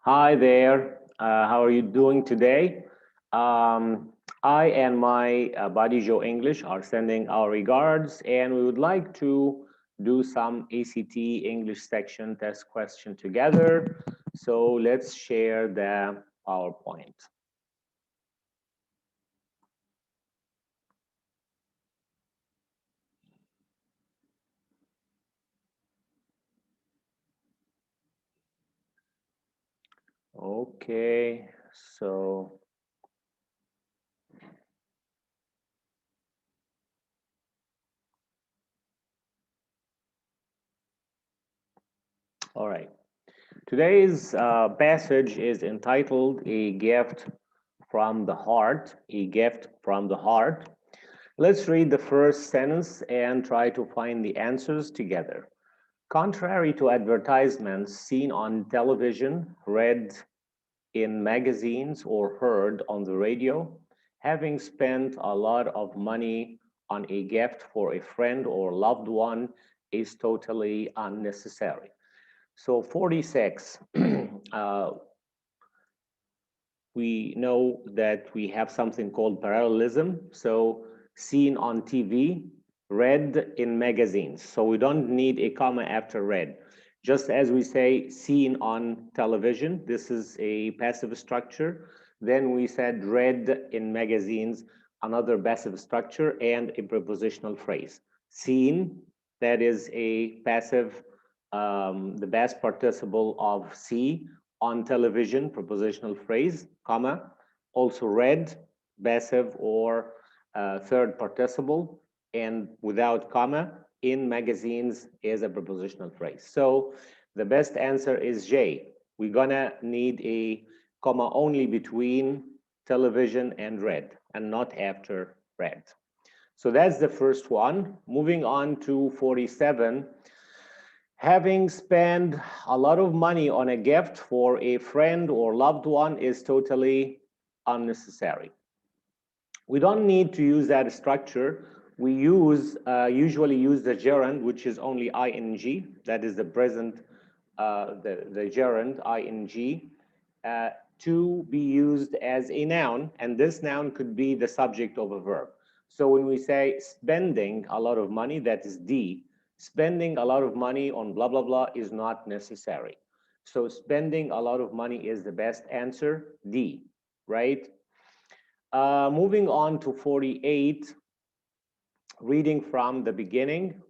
Hi there. How are you doing today? Um, I and my buddy Joe English are sending our regards, and we would like to do some ACT English section test question together. So let's share the PowerPoint. Okay, so all right. Today's passage is entitled A Gift from the Heart. A Gift from the Heart. Let's read the first sentence and try to find the answers together. Contrary to advertisements seen on television, read in magazines, or heard on the radio, having spent a lot of money on a gift for a friend or loved one is totally unnecessary. So 46, we know that we have something called parallelism. So seen on TV, read in magazines. So we don't need a comma after read. Just as we say seen on television, this is a passive structure. Then we said read in magazines, another passive structure and a prepositional phrase. Seen, that is a passive, the past participle of see, on television, prepositional phrase, comma, also read, passive or third participle, and without comma, in magazines is a prepositional phrase. So the best answer is J. We're gonna need a comma only between television and read, and not after read. So that's the first one. Moving on to 47. Having spent a lot of money on a gift for a friend or loved one is totally unnecessary. We don't need to use that structure. We usually use the gerund, which is only ing. That is the present, the gerund ing, to be used as a noun, and this noun could be the subject of a verb. So when we say spending a lot of money, that is D. Spending a lot of money on blah blah blah is not necessary. So spending a lot of money is the best answer, D, right? Moving on to 48, reading from the beginning.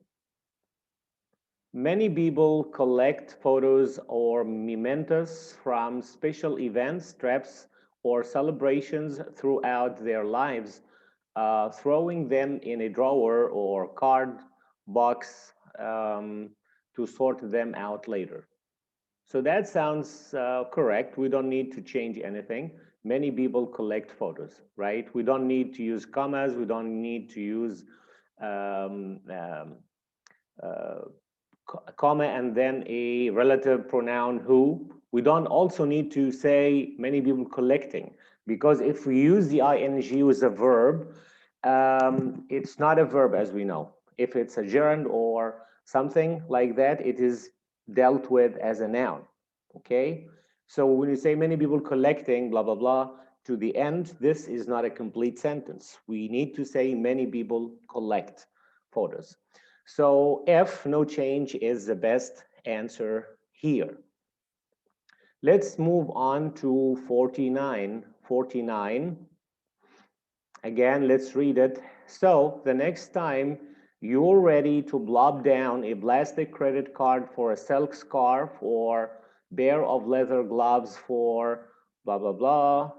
Many people collect photos or mementos from special events, trips, or celebrations throughout their lives, throwing them in a drawer or card box to sort them out later. So that sounds correct. We don't need to change anything. Many people collect photos, right? We don't need to use commas. We don't need to use um, um, uh, comma and then a relative pronoun who. We don't also need to say many people collecting, because if we use the ing with a verb, it's not a verb as we know. If it's a gerund or something like that, it is dealt with as a noun. Okay, so when you say many people collecting blah blah blah to the end, this is not a complete sentence. We need to say many people collect photos. So F, no change, is the best answer here. Let's move on to 49. 49. Again, let's read it. So the next time you're ready to blob down a plastic credit card for a silk scarf or pair of leather gloves for blah, blah, blah,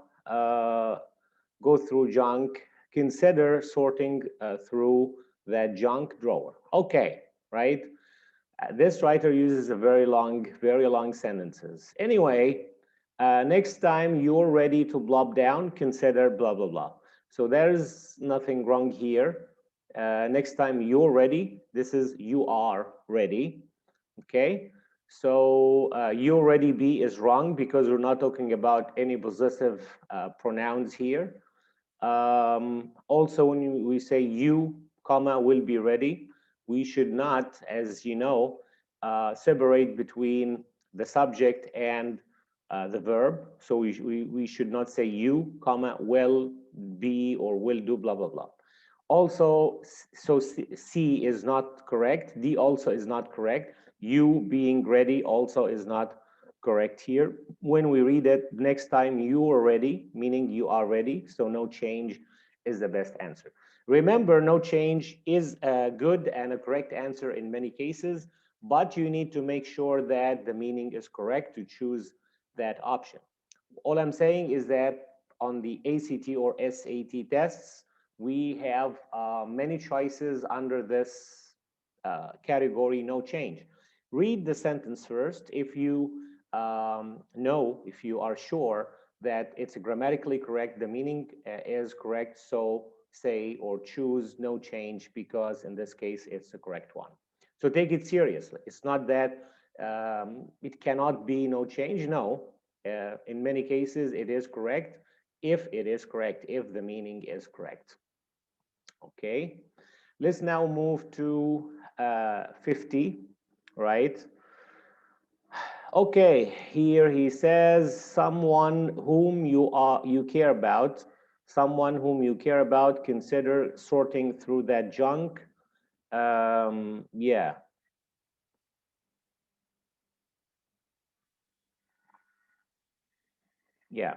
go through junk, consider sorting through that junk drawer. Okay, right? This writer uses a very long sentences. Anyway, next time you're ready to blob down, consider blah, blah, blah. So there's nothing wrong here. Next time you're ready, this is you are ready, okay? So you ready be is wrong because we're not talking about any possessive pronouns here. Also, when we say you, comma, will be ready, we should not, as you know, separate between the subject and the verb. So we should not say you, comma, will be or will do, blah, blah, blah. Also, so C is not correct. D also is not correct. You being ready also is not correct here. When we read it next time, you are ready, meaning you are ready. So no change is the best answer. Remember, no change is a good and a correct answer in many cases, but you need to make sure that the meaning is correct to choose that option. All I'm saying is that on the ACT or SAT tests, we have many choices under this category, no change. Read the sentence first. If you know, if you are sure that it's grammatically correct, the meaning is correct, so say or choose no change because in this case, it's the correct one. So take it seriously. It's not that it cannot be no change. No, in many cases, it is correct if it is correct, if the meaning is correct. Okay, let's now move to 50, right? Okay, here he says someone whom you care about, someone whom you care about, consider sorting through that junk. Yeah, yeah.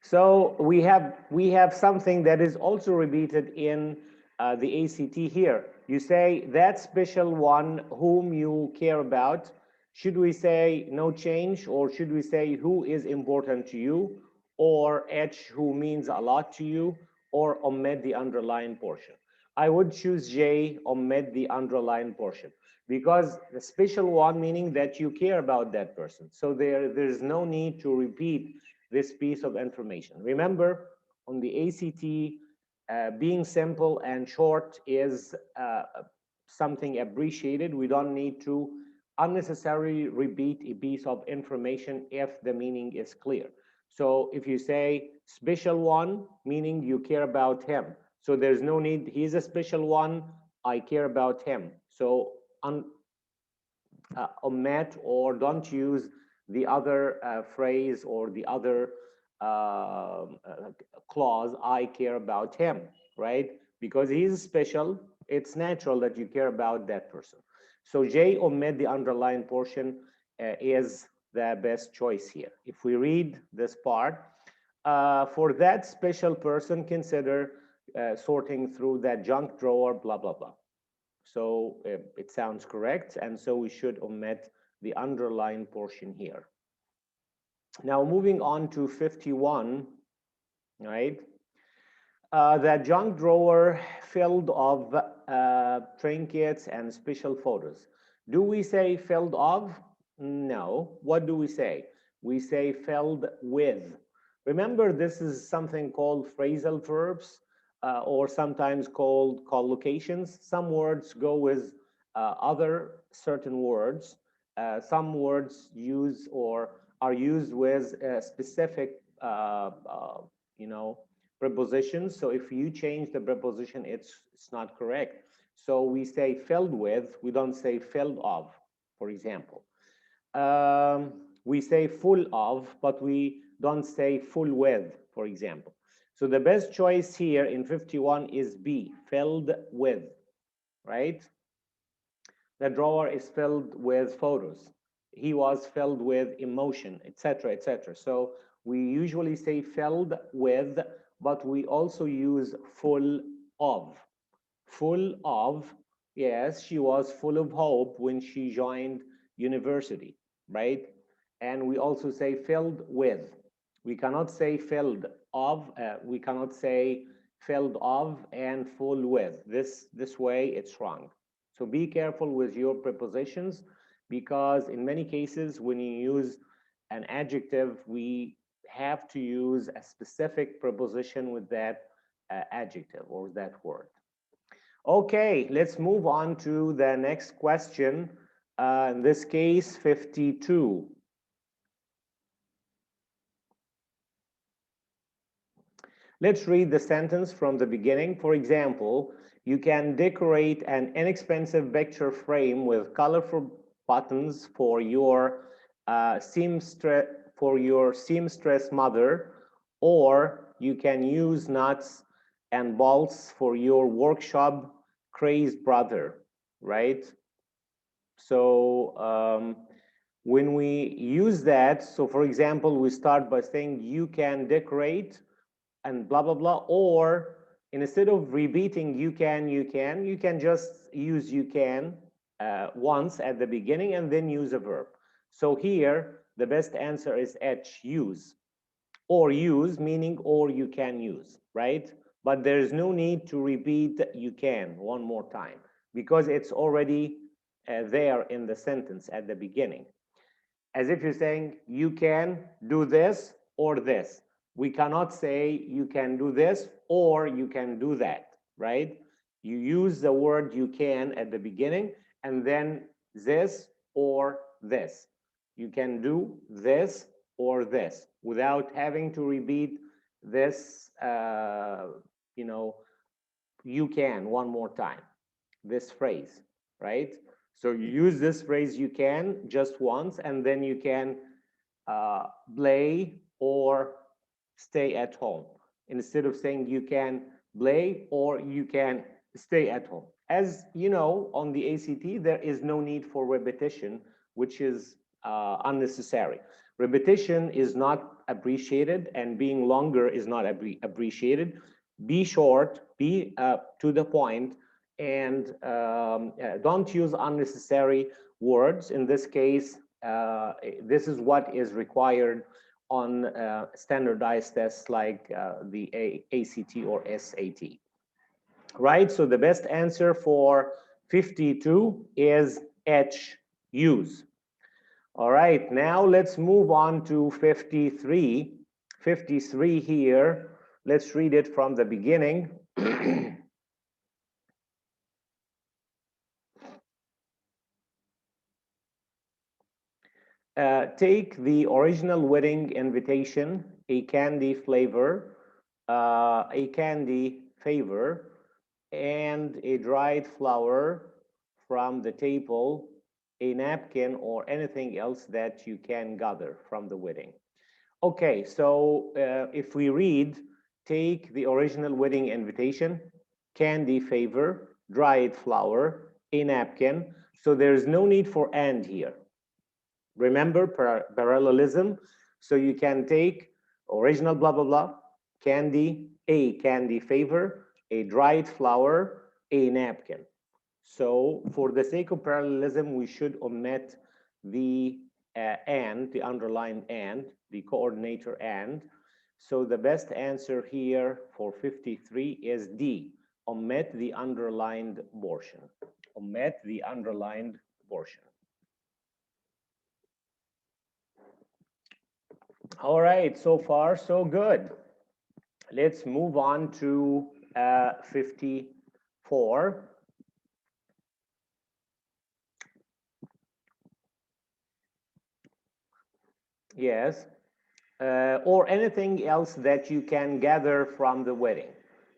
So we have something that is also repeated in the ACT here. You say that special one whom you care about. Should we say no change, or should we say who is important to you, or H who means a lot to you, or omit the underlying portion? I would choose J, omit the underlying portion, because the special one meaning that you care about that person. So there's no need to repeat this piece of information. Remember, on the ACT, being simple and short is something appreciated. We don't need to unnecessarily repeat a piece of information if the meaning is clear. So if you say special one, meaning you care about him. So there's no need, he's a special one, I care about him. So omit or don't use the other phrase or the other clause, I care about him, right? Because he's special, it's natural that you care about that person. So J, omit the underlying portion, is the best choice here. If we read this part, for that special person, consider sorting through that junk drawer, blah, blah, blah. So it sounds correct, and so we should omit the underlying portion here. Now moving on to 51, right? That junk drawer filled of trinkets and special photos. Do we say filled of? No. What do we say? We say filled with. Remember, this is something called phrasal verbs, or sometimes called collocations. Some words go with other certain words. Some words use or are used with specific, you know, prepositions. So if you change the preposition, it's not correct. So we say filled with, we don't say filled of, for example. We say full of, but we don't say full with, for example. So the best choice here in 51 is B, filled with, right? The drawer is filled with photos. He was filled with emotion, etc., etc. So we usually say filled with, but we also use full of. Full of, yes, she was full of hope when she joined university, right? And we also say filled with. We cannot say filled of, we cannot say filled of and full with. This way it's wrong. So be careful with your prepositions, because in many cases when you use an adjective, we have to use a specific preposition with that adjective or that word. Okay, let's move on to the next question. In this case, 52. Let's read the sentence from the beginning. For example, you can decorate an inexpensive picture frame with colorful buttons for your for your seamstress mother, or you can use nuts and bolts for your workshop crazed brother, right? So when we use that, so for example, we start by saying you can decorate and blah, blah, blah, or instead of repeating you can just use you can once at the beginning and then use a verb. So here, the best answer is H, use. Or use, meaning or you can use, right? But there is no need to repeat you can one more time because it's already there in the sentence at the beginning. As if you're saying you can do this or this. We cannot say you can do this or you can do that, right? You use the word you can at the beginning and then this or this. You can do this or this without having to repeat this, you know, you can one more time, this phrase, right? So you use this phrase you can just once and then you can play or stay at home instead of saying you can play or you can stay at home. As you know, on the ACT, there is no need for repetition, which is unnecessary. Repetition is not appreciated and being longer is not appreciated. Be short, be to the point, and don't use unnecessary words. In this case, this is what is required on standardized tests like the ACT or SAT. Right, so the best answer for 52 is H, use. All right, now let's move on to 53. 53 here, let's read it from the beginning. Take the original wedding invitation, a candy flavor, a candy favor, and a dried flower from the table, a napkin, or anything else that you can gather from the wedding. Okay, so if we read, take the original wedding invitation, candy favor, dried flower, a napkin. So there's no need for and here. Remember parallelism. So you can take original blah, blah, blah, candy, a candy favor, a dried flower, a napkin. So for the sake of parallelism, we should omit the and, the underlined and, the coordinator and. So the best answer here for 53 is D, omit the underlined portion. Omit the underlined portion. All right, so far so good. Let's move on to 54. Yes, or anything else that you can gather from the wedding.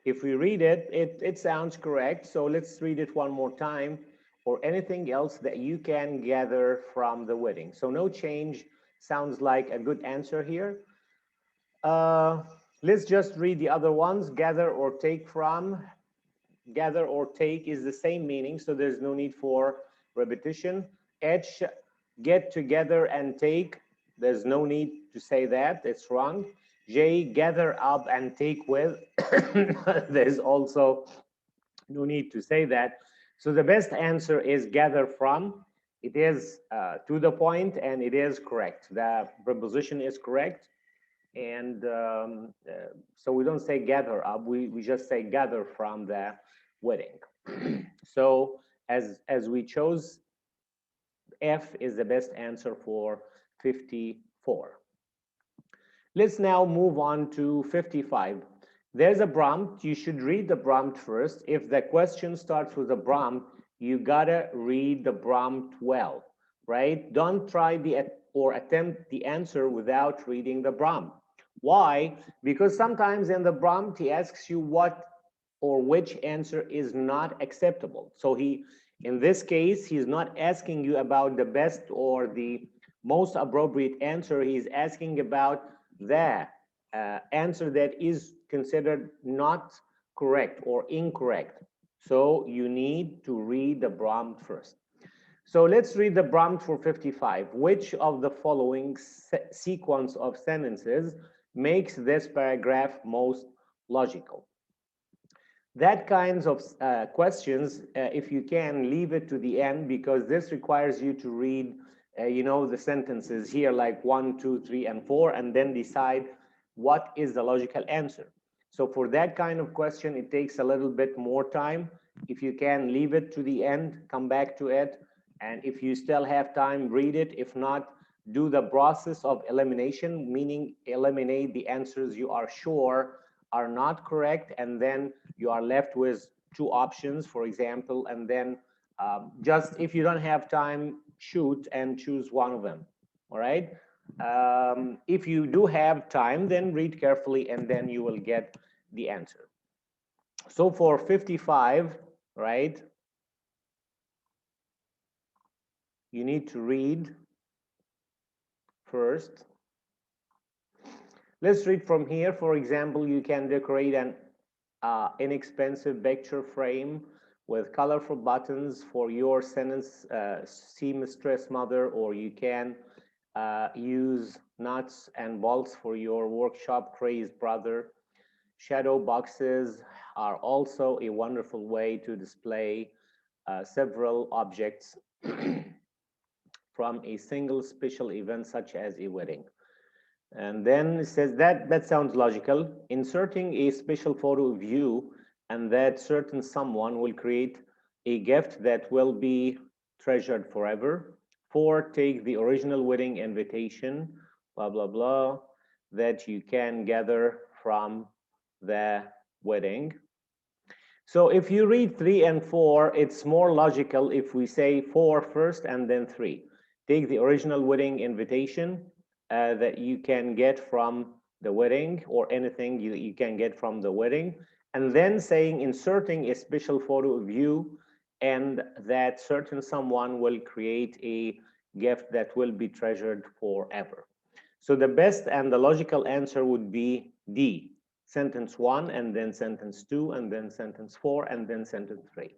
If we read it, it sounds correct. So let's read it one more time. Or anything else that you can gather from the wedding. So no change sounds like a good answer here. Let's just read the other ones. Gather or take from. Gather or take is the same meaning, so there's no need for repetition. H, get together and take. There's no need to say that, it's wrong. J, gather up and take with. There's also no need to say that. So the best answer is gather from. It is to the point and it is correct. The preposition is correct. And so we don't say gather up, we just say gather from the wedding. So as we chose, F is the best answer for 54. Let's now move on to 55. There's a prompt. You should read the prompt first. If the question starts with a prompt, you gotta read the prompt well, right? Don't try or attempt the answer without reading the prompt. Why? Because sometimes in the prompt, he asks you what or which answer is not acceptable. So in this case, he's not asking you about the best or the most appropriate answer. He's asking about the answer that is considered not correct or incorrect. So you need to read the prompt first. So let's read the prompt for 55. Which of the following sequence of sentences makes this paragraph most logical? That kinds of questions, if you can, leave it to the end, because this requires you to read, the sentences here, like 1, 2, 3, and 4, and then decide what is the logical answer. So for that kind of question, it takes a little bit more time. If you can, leave it to the end, come back to it, and if you still have time, read it. If not, do the process of elimination, meaning eliminate the answers you are sure are not correct, and then you are left with two options, for example, and then just, if you don't have time, shoot and choose one of them. All right. If you do have time, then read carefully, and then you will get the answer. So for 55, right, you need to read first. Let's read from here. For example, you can decorate an inexpensive picture frame with colorful buttons for your seamstress mother, or you can use nuts and bolts for your workshop crazed brother. Shadow boxes are also a wonderful way to display several objects from a single special event, such as a wedding. And then it says that sounds logical. Inserting a special photo of you and that certain someone will create a gift that will be treasured forever. 4, take the original wedding invitation, blah, blah, blah, that you can gather from the wedding. So if you read 3 and 4, it's more logical if we say 4 first and then 3. Take the original wedding invitation that you can get from the wedding, or anything you can get from the wedding, and then saying, inserting a special photo of you and that certain someone will create a gift that will be treasured forever. So the best and the logical answer would be D, sentence 1, and then sentence 2, and then sentence 4, and then sentence 3.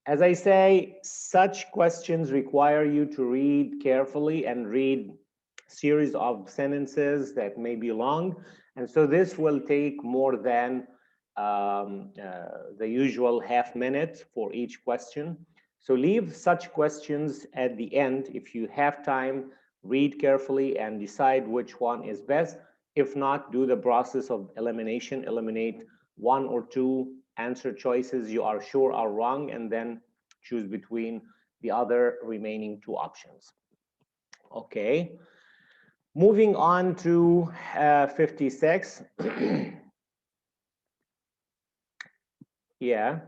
As I say, such questions require you to read carefully and read series of sentences that may be long, and so this will take more than the usual half minute for each question. So leave such questions at the end. If you have time, read carefully and decide which one is best. If not, do the process of elimination. Eliminate 1 or 2 answer choices you are sure are wrong, and then choose between the other remaining 2 options. Okay. Moving on to 56. Yeah.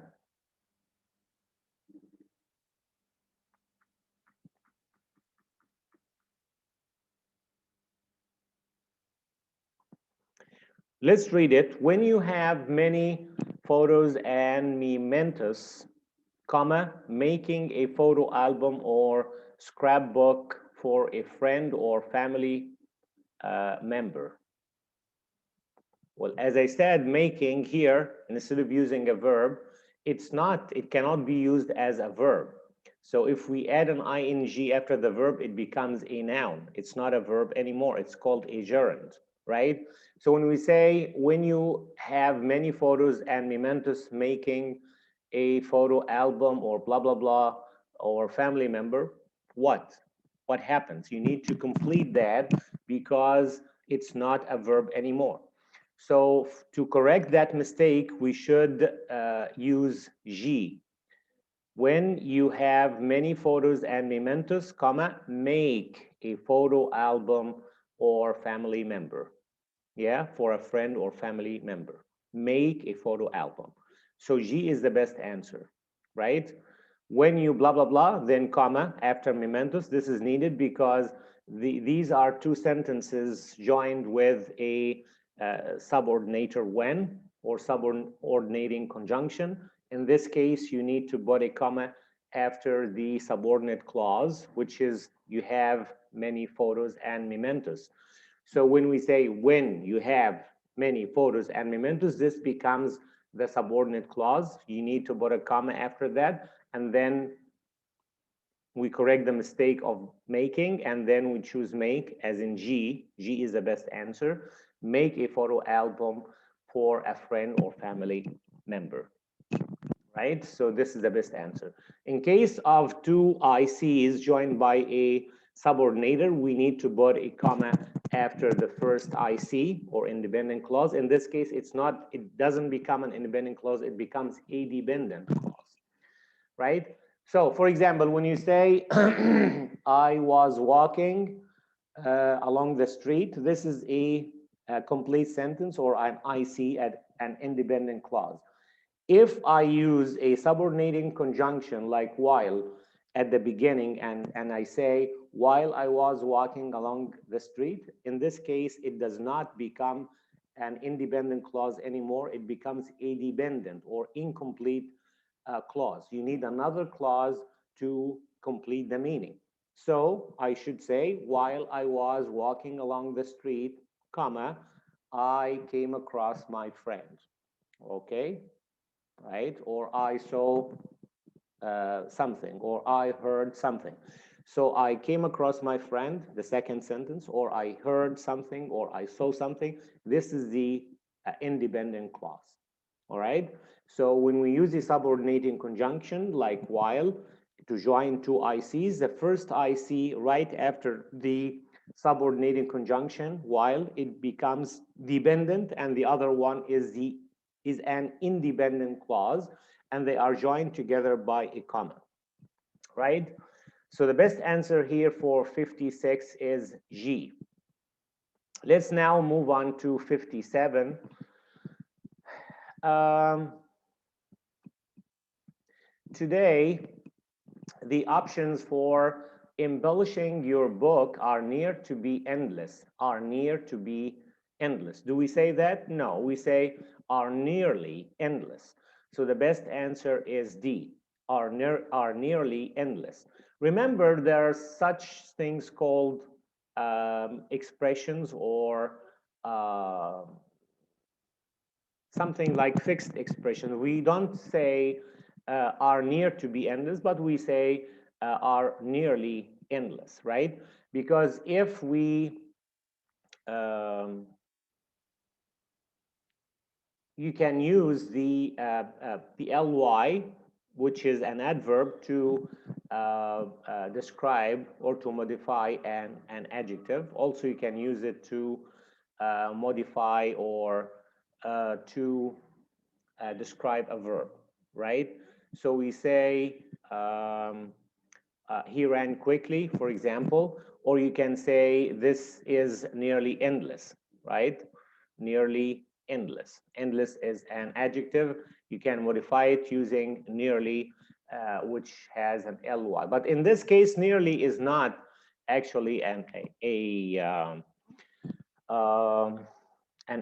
Let's read it. When you have many photos and mementos, comma, making a photo album or scrapbook for a friend or family member. Well, as I said, making here, instead of using a verb, it cannot be used as a verb. So if we add an ing after the verb, it becomes a noun. It's not a verb anymore. It's called a gerund, right? So when we say, when you have many photos and mementos, making a photo album or blah, blah, blah, or family member, what? What happens? You need to complete that, because it's not a verb anymore. So to correct that mistake, we should use G. When you have many photos and mementos, comma, make a photo album or family member. Yeah, for a friend or family member. Make a photo album. So G is the best answer, right? When you blah, blah, blah, then comma after mementos. This is needed because these are 2 sentences joined with a subordinator when, or subordinating conjunction. In this case, you need to put a comma after the subordinate clause, which is you have many photos and mementos. So when we say when you have many photos and mementos, this becomes the subordinate clause. You need to put a comma after that, and then we correct the mistake of making, and then we choose make as in G. G is the best answer. Make a photo album for a friend or family member, right? So this is the best answer. In case of two ICs joined by a subordinator, we need to put a comma after the first IC or independent clause. In this case, it doesn't become an independent clause, it becomes a dependent clause, right? So for example, when you say, I was walking along the street, this is a complete sentence or an IC at an independent clause. If I use a subordinating conjunction like while at the beginning and I say, while I was walking along the street, in this case, it does not become an independent clause anymore. It becomes a dependent or incomplete clause. You need another clause to complete the meaning. So I should say, while I was walking along the street, comma, I came across my friend. Okay, right? Or I saw something, or I heard something. So I came across my friend, the second sentence, or I heard something, or I saw something. This is the independent clause, all right? So when we use the subordinating conjunction, like while, to join two ICs, the first IC right after the subordinating conjunction, while, it becomes dependent, and the other one is an independent clause, and they are joined together by a comma, right? So the best answer here for 56 is G. Let's now move on to 57. Today, the options for embellishing your book are near to be endless, are near to be endless. Do we say that? No, we say are nearly endless. So the best answer is D, are nearly endless. Remember, there are such things called expressions or something like fixed expression. We don't say are near to be endless, but we say are nearly endless, right? Because if we you can use the ly, which is an adverb, to describe or to modify an adjective. Also, you can use it to modify or to describe a verb, right? So we say he ran quickly, for example, or you can say this is nearly endless, right? Nearly endless. Endless is an adjective. You can modify it using nearly, which has an ly. But in this case, nearly is not actually an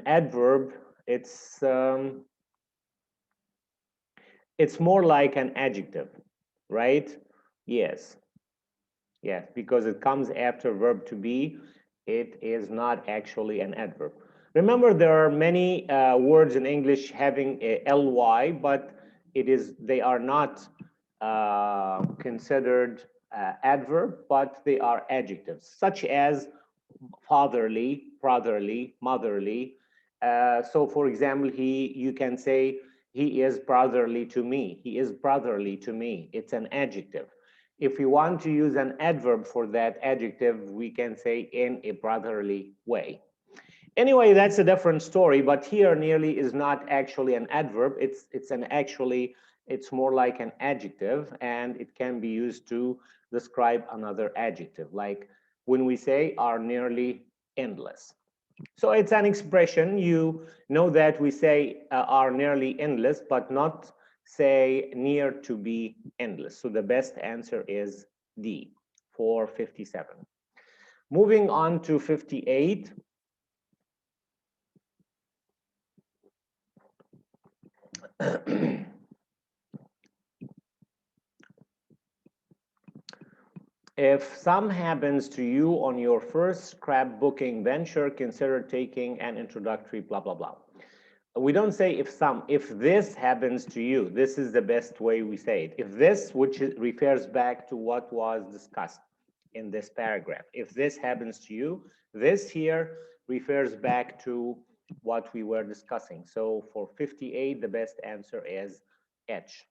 adverb. It's more like an adjective, right? Yes, yes, because it comes after verb to be. It is not actually an adverb. Remember, there are many words in English having a ly, but they are not considered adverb, but they are adjectives, such as fatherly, brotherly, motherly. So, for example, you can say he is brotherly to me. He is brotherly to me. It's an adjective. If we want to use an adverb for that adjective, we can say in a brotherly way. Anyway, that's a different story, but here nearly is not actually an adverb. It's more like an adjective, and it can be used to describe another adjective, like when we say are nearly endless. So it's an expression. You know that we say are nearly endless, but not say near to be endless. So the best answer is D for 57. Moving on to 58. If some happens to you on your first scrapbooking venture, consider taking an introductory blah, blah, blah. We don't say if some, if this happens to you, this is the best way we say it. If this, which refers back to what was discussed in this paragraph, if this happens to you, this here refers back to what we were discussing. So for 58, the best answer is H.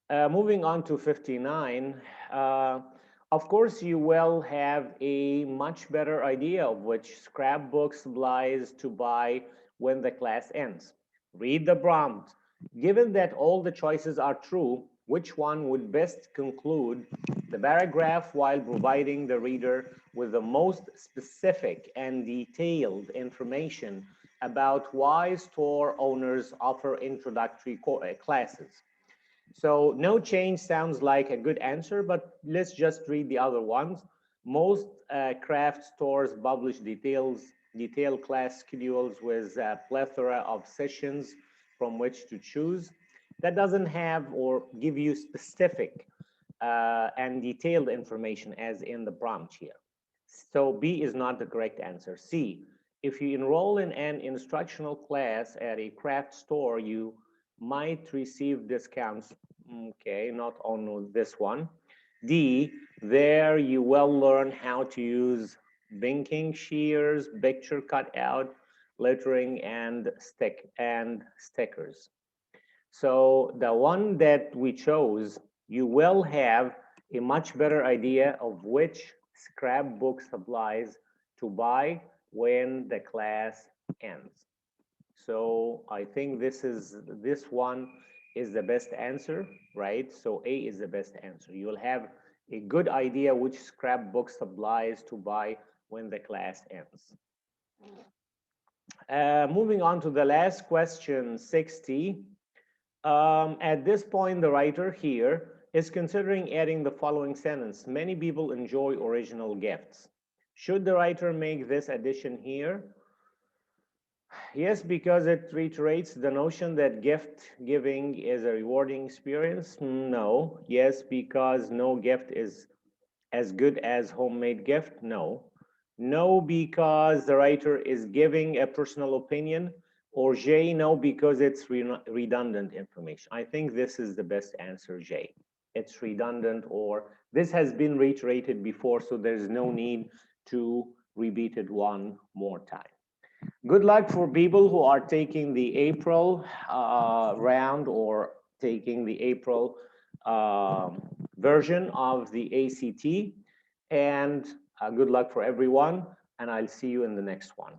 Moving on to 59, of course, you will have a much better idea of which scrapbook supplies to buy when the class ends. Read the prompt. Given that all the choices are true, which one would best conclude the paragraph while providing the reader with the most specific and detailed information about why store owners offer introductory classes? So no change sounds like a good answer, but let's just read the other ones. Most craft stores publish detailed class schedules with a plethora of sessions from which to choose. That doesn't have or give you specific and detailed information as in the prompt here. So B is not the correct answer. C, if you enroll in an instructional class at a craft store, you might receive discounts. Okay, not on this one. D, there you will learn how to use banking shears, picture cutout, lettering, and stickers. So the one that we chose, you will have a much better idea of which scrapbook supplies to buy when the class ends. So I think this one is the best answer, right? So A is the best answer. You'll have a good idea which scrapbook supplies to buy when the class ends. Moving on to the last question, 60. At this point, the writer here is considering adding the following sentence. Many people enjoy original gifts. Should the writer make this addition here? Yes, because it reiterates the notion that gift giving is a rewarding experience. No. Yes, because no gift is as good as homemade gift. No. No, because the writer is giving a personal opinion. Or J, no, because it's redundant information. I think this is the best answer, J. It's redundant, or this has been reiterated before, so there's no need to repeat it one more time. Good luck for people who are taking the April round or taking the April version of the ACT. And good luck for everyone. And I'll see you in the next one.